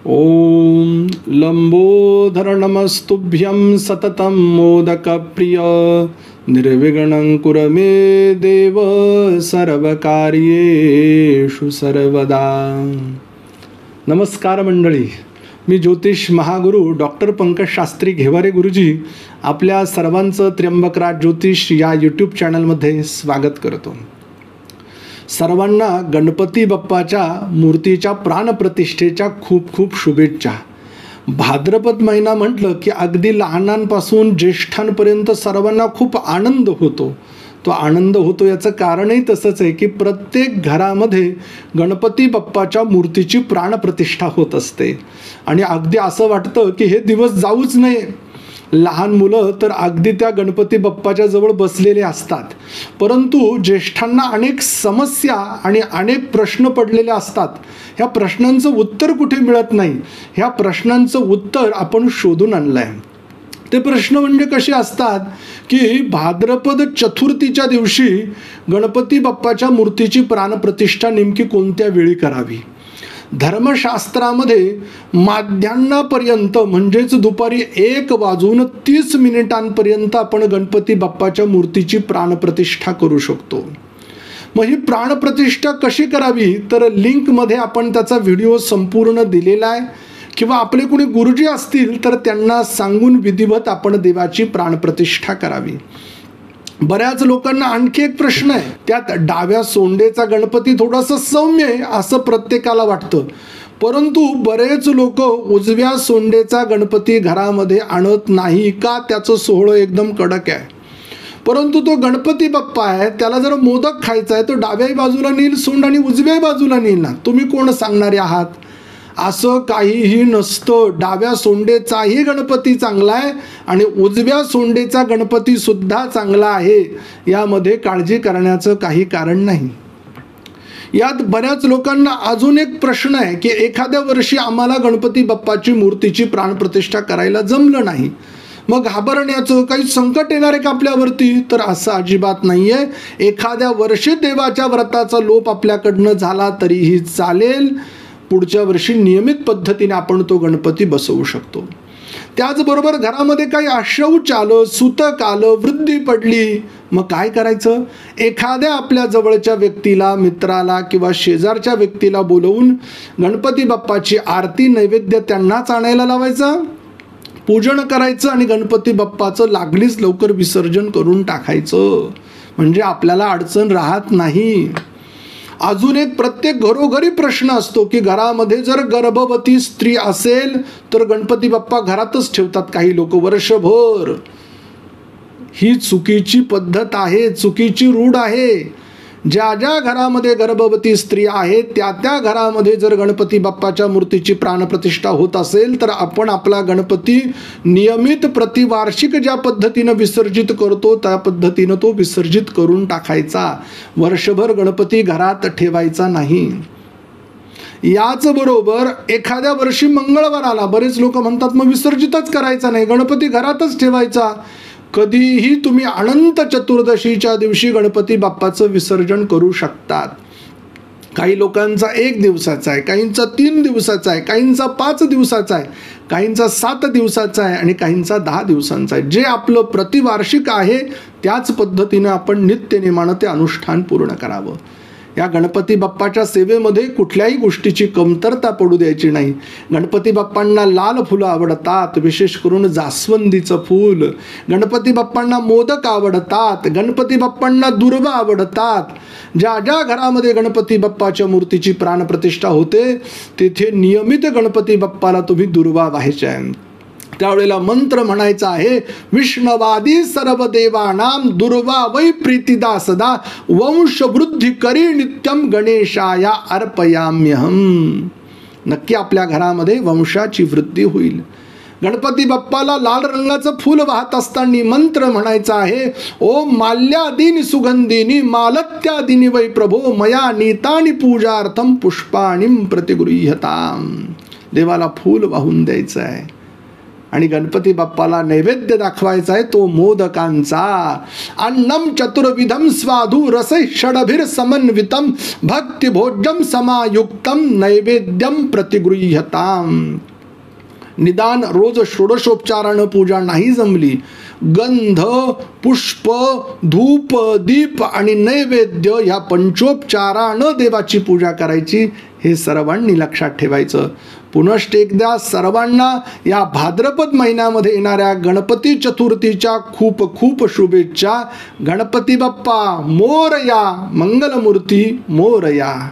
ओम लंबोदरनमस्तुभ्यं सततं मोदकप्रिय निर्विघ्नं कुरु मे देव सर्वकार्येषु सर्वदा. नमस्कार मंडळी, मी ज्योतिष महागुरु डॉक्टर पंकज शास्त्री घेवारे गुरुजी आपल्या सर्वांचं त्र्यंबकराज ज्योतिष या यूट्यूब चॅनलमध्ये स्वागत करतो. सर्वांना गणपती बाप्पाच्या मूर्तीच्या प्राणप्रतिष्ठेच्या खूप खूप शुभेच्छा. भाद्रपद महिना म्हटलं की अगदी लहानांपासून ज्येष्ठांपर्यंत सर्वांना खूप आनंद होतो. तो आनंद होतो याचं कारणही तसंच आहे की प्रत्येक घरामध्ये गणपती बाप्पाच्या मूर्तीची प्राणप्रतिष्ठा होत असते आणि अगदी असं वाटतं की हे दिवस जाऊच नये. लहान मुलं तर अगदी त्या गणपती बाप्पाच्या जवळ बसलेले असतात, परंतु ज्येष्ठांना अनेक समस्या आणि अनेक प्रश्न पडलेले असतात. ह्या प्रश्नांचं उत्तर कुठे मिळत नाही. ह्या प्रश्नांचं उत्तर आपण शोधून आणलं आहे. ते प्रश्न म्हणजे कसे असतात की भाद्रपद चतुर्थीच्या दिवशी गणपती बाप्पाच्या मूर्तीची प्राणप्रतिष्ठा नेमकी कोणत्या वेळी करावी. धर्मशास्त्रामध्ये माध्यान्हापर्यंत म्हणजेच दुपारी 1:30 आपण गणपती बाप्पाच्या मूर्तीची प्राणप्रतिष्ठा करू शकतो. मग ही प्राणप्रतिष्ठा कशी करावी तर लिंकमध्ये आपण त्याचा व्हिडिओ संपूर्ण दिलेला आहे, किंवा आपले कोणी गुरुजी असतील तर त्यांना सांगून विधिवत आपण देवाची प्राणप्रतिष्ठा करावी. बऱ्याच लोकांना आणखी एक प्रश्न आहे, त्यात डाव्या सोंडेचा गणपती थोडासा सौम्य आहे असं प्रत्येकाला वाटतं, परंतु बरेच लोक उजव्या सोंडेचा गणपती घरामध्ये आणत नाही का. त्याचं सोहळं एकदम कडक आहे, परंतु तो गणपती बाप्पा आहे त्याला जर मोदक खायचा आहे तो डाव्याही बाजूला नेईल सोंड आणि उजव्याही बाजूला नेईल ना. तुम्ही कोण सांगणारे आहात? असं काहीही नसतं. डाव्या सोंडेचाही गणपती चांगला आहे आणि उजव्या सोंडेचा गणपती सुद्धा चांगला आहे. यामध्ये काळजी करण्याचं काही कारण नाही. यात बऱ्याच लोकांना अजून एक प्रश्न आहे की एखाद्या वर्षी आम्हाला गणपती बाप्पाची मूर्तीची प्राणप्रतिष्ठा करायला जमलं नाही, मग घाबरण्याचं काही संकट येणार आहे का आपल्यावरती? तर असं अजिबात नाही आहे. एखाद्या वर्षी देवाच्या व्रताचा लोप आपल्याकडनं झाला तरीही चालेल. पुढच्या वर्षी नियमित पद्धतीने आपण तो गणपती बसवू शकतो. त्याचबरोबर घरामध्ये काही अशौच आलं, सूतक आलं, वृद्धी पडली, मग काय करायचं? एखाद्या आपल्या जवळच्या व्यक्तीला, मित्राला किंवा शेजारच्या व्यक्तीला बोलवून गणपती बाप्पाची आरती नैवेद्य त्यांनाच आणायला लावायचा, पूजन करायचं आणि गणपती बाप्पाचं लागलीच लवकर विसर्जन करून टाकायचं, म्हणजे आपल्याला अडचण राहत नाही. अजून एक प्रत्येक घरोघरी प्रश्न असतो की घरामध्ये जर गर्भवती स्त्री असेल तर गणपती बाप्पा घरातच ठेवतात काही लोक वर्षभर. ही चुकीची पद्धत आहे, चुकीची रूढ आहे. ज्या ज्या घरामध्ये गर्भवती स्त्री आहे त्या त्या घरामध्ये जर गणपती बाप्पाच्या मूर्तीची प्राणप्रतिष्ठा होत असेल तर आपण आपला गणपती नियमित प्रतिवार्षिक ज्या पद्धतीनं विसर्जित करतो त्या पद्धतीनं तो विसर्जित करून टाकायचा. वर्षभर गणपती घरात ठेवायचा नाही. याचबरोबर एखाद्या वर्षी मंगळवार आला, बरेच लोक म्हणतात मग विसर्जितच करायचा नाही, गणपती घरातच ठेवायचा. कधीही तुम्ही अनंत चतुर्दशीच्या दिवशी गणपती बाप्पाचं विसर्जन करू शकतात. काही लोकांचा 1 दिवसाचा आहे, काहींचा 3 दिवसाचा आहे, काहींचा 5 दिवसाचा आहे, काहींचा 7 दिवसाचा आहे आणि काहींचा 10 दिवसांचा आहे. जे आपलं प्रतिवार्षिक आहे त्याच पद्धतीनं आपण नित्यनेमानं ते अनुष्ठान पूर्ण करावं. या गणपती बाप्पाच्या सेवेमध्ये कुठल्याही गोष्टीची कमतरता पडू द्यायची नाही. गणपती बाप्पांना लाल फुलं आवडतात, विशेष करून जास्वंदीचं फूल. गणपती बाप्पांना मोदक आवडतात, गणपती बाप्पांना दुर्वा आवडतात. ज्या ज्या घरामध्ये गणपती बाप्पाच्या मूर्तीची प्राणप्रतिष्ठा होते तिथे नियमित गणपती बाप्पाला तुम्ही दुर्वा व्हायचे आहे. त्यावेळेला मंत्र म्हणायचा आहे, विष्णवादी सर्व देवानाम दुर्वा वै प्रीतिदा सदा वंशवृद्धी करी नित्यम गणेशाया अर्पयाम्यहम. नक्की आपल्या घरामध्ये वंशाची वृद्धी होईल. गणपती बाप्पाला लाल रंगाचं फूल वाहत असताना मंत्र म्हणायचा आहे, ओम माल्यादीनि सुगंधीनी मालत्यादीनि वै प्रभो मया नीतानि पूजार्थम पुष्पाणिं प्रतिगृह्यताम. देवाला फूल वाहून द्यायचं आहे. आणि गणपती बाप्पाला नैवेद्य दाखवायचा आहे तो मोदकांचा. अन्नम चतुर्विधम स्वादु रसै षडभिर समन्वितम भक्तिभोज्यम समायुक्तम नैवेद्यम प्रतिगृह्यताम. निदान रोज षोडशोपचारानं पूजा नाही जमली, गंध, पुष्प, धूप, दीप आणि नैवेद्य ह्या पंचोपचारानं देवाची पूजा करायची, हे सर्वांनी लक्षात ठेवायचं. पुनश्च एकदा सर्वांना या भाद्रपद महिन्यामध्ये येणाऱ्या गणपती चतुर्थीच्या खूप खूप शुभेच्छा. गणपती बाप्पा मोरया, मंगलमूर्ती मोरया.